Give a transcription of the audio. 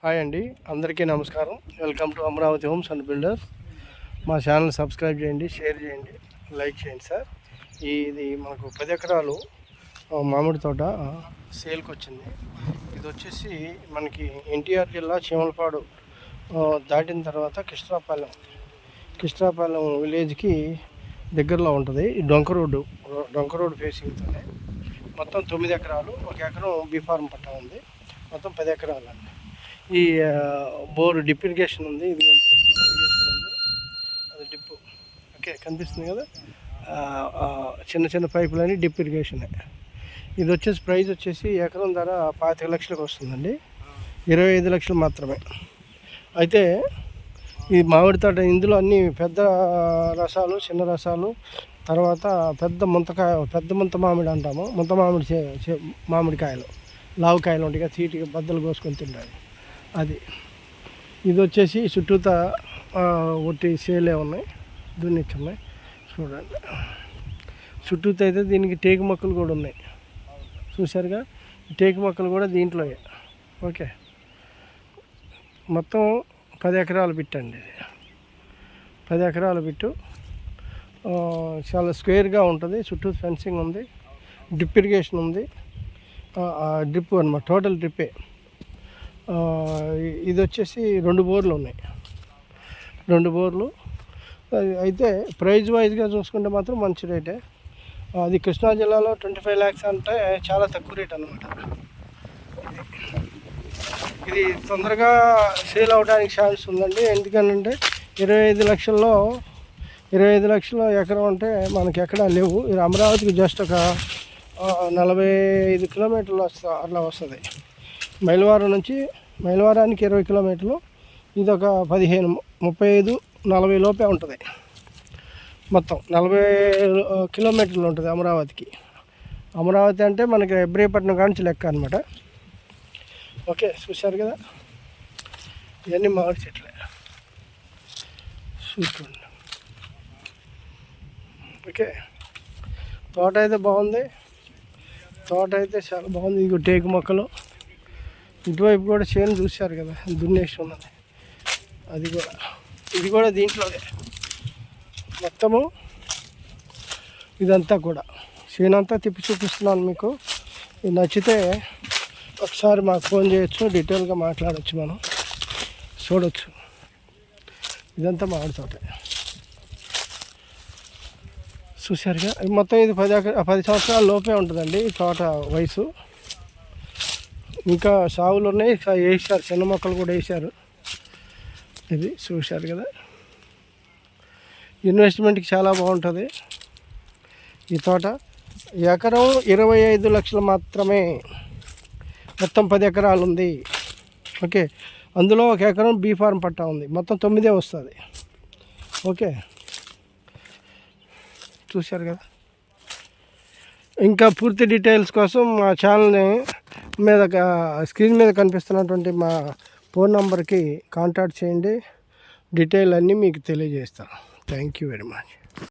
Hi అండి, అందరికీ నమస్కారం. Welcome to Amaravati homes and builders. మా ఛానల్ సబ్స్క్రైబ్ చేయండి, షేర్ చేయండి, లైక్ చేయండి సార్. ఇది మనకు 10 ఎకరాలు మామిడి తోట సేల్కి వచ్చింది. ఇది వచ్చేసి మనకి ఎన్టీఆర్ జిల్లా చీమలపాడు దాటిన తర్వాత కిష్ట్రాపాలెం విలేజ్కి దగ్గరలో ఉంటుంది. ఈ డొంక రోడ్డు ఫేసింగ్తోనే మొత్తం 9 ఎకరాలు, 1 ఎకరం బీ ఫార్మ్ పట్టా ఉంది. మొత్తం 10 ఎకరాలు అండి. ఈ బోరు డిప్ ఇరిగేషన్ ఉంది. ఇదిగోండి డిప్ ఇరిగేషన్ ఉంది, అది డిప్ ఓకే కనిపిస్తుంది కదా. చిన్న చిన్న పైపులని డిప్ ఇరిగేషనే. ఇది వచ్చేసి ప్రైస్ వచ్చేసి ఎకరం ధర 25 లక్షలకు వస్తుందండి. 25 లక్షలు మాత్రమే. అయితే ఈ మామిడి తోట ఇందులో అన్ని పెద్ద రసాలు, చిన్న రసాలు, తర్వాత పెద్ద ముంత మామిడి అంటాము. ముంత మామిడికాయలు, లావుకాయలు ఉంటాయి, తీటిగా బద్దలు కోసుకొని తింటాయి. అది ఇది వచ్చేసి చుట్టూతా ఒట్టి సేలే ఉన్నాయి, దున్నిచ్చున్నాయి చూడండి. చుట్టూతా అయితే దీనికి టేకు మొక్కలు కూడా ఉన్నాయి, చూసారుగా. టేకు మొక్కలు కూడా దీంట్లో. ఓకే, మొత్తం 10 ఎకరాలు బిట్టండి. ఇది 10 ఎకరాల బిట్టు, చాలా స్క్వేర్గా ఉంటుంది. చుట్టూ ఫెన్సింగ్ ఉంది, డ్రిప్ ఇరిగేషన్ ఉంది. డ్రిప్ అనమాట, టోటల్ డ్రిప్పే. ఇది వచ్చేసి 2 బోర్లు ఉన్నాయి, 2 బోర్లు. అయితే ప్రైజ్ వైజ్గా చూసుకుంటే మాత్రం మంచి రేటే. అది కృష్ణా జిల్లాలో 25 lakhs అంటే చాలా తక్కువ రేట్ అనమాట. ఇది తొందరగా సేల్ అవడానికి ఛాన్స్ ఉందండి. ఎందుకంటే 25 లక్షల్లో ఎకరం అంటే మనకి ఎక్కడా లేవు. ఇది అమరావతికి జస్ట్ ఒక 45 కిలోమీటర్లు అట్లా వస్తుంది. మైలవరానికి 20 కిలోమీటర్లు. ఇది ఒక 15, 35, 40 లోపే ఉంటుంది. మొత్తం 40 కిలోమీటర్లు ఉంటుంది అమరావతికి. అమరావతి అంటే మనకి ఇబ్రహీపట్నం కానించి లెక్క అనమాట. ఓకే, చూశారు కదా, ఇవన్నీ మామిడి చెట్లే చూసుకోండి. ఓకే, తోట అయితే బాగుంది, తోట అయితే చాలా బాగుంది. ఇక టేకు మొక్కలు, ఇటువైపు కూడా చేను చూశారు కదా, దున్నేసి ఉన్నది. ఇది కూడా దీంట్లోనే మొత్తము. ఇదంతా కూడా చేనంతా తిప్పి చూపిస్తున్నాను మీకు. ఇది నచ్చితే ఒకసారి మాకు ఫోన్ చేయొచ్చు, డీటెయిల్గా మాట్లాడవచ్చు, మనం చూడవచ్చు. ఇదంతా మామిడి తోట చూసారుగా. మొత్తం ఇది 10 సంవత్సరాల లోపే ఉంటుందండి ఈ తోట వయసు. ఇంకా సాగులు ఉన్నాయి, వేసారు, చిన్న మొక్కలు కూడా వేసారు. ఇది చూశారు కదా, ఇన్వెస్ట్మెంట్కి చాలా బాగుంటుంది ఈ తోట. ఎకరం 25 లక్షలు మాత్రమే. మొత్తం 10 ఎకరాలు ఉంది. ఓకే, అందులో 1 ఎకరం బీ ఫార్మ్ పట్టా ఉంది. మొత్తం 9 వస్తుంది. ఓకే, చూశారు కదా. ఇంకా పూర్తి డీటెయిల్స్ కోసం మా ఛానల్ని స్క్రీన్ మీద కనిపిస్తున్నటువంటి మా ఫోన్ నెంబర్కి కాంటాక్ట్ చేయండి. డీటెయిల్ అన్నీ మీకు తెలియజేస్తాను. Thank you very much.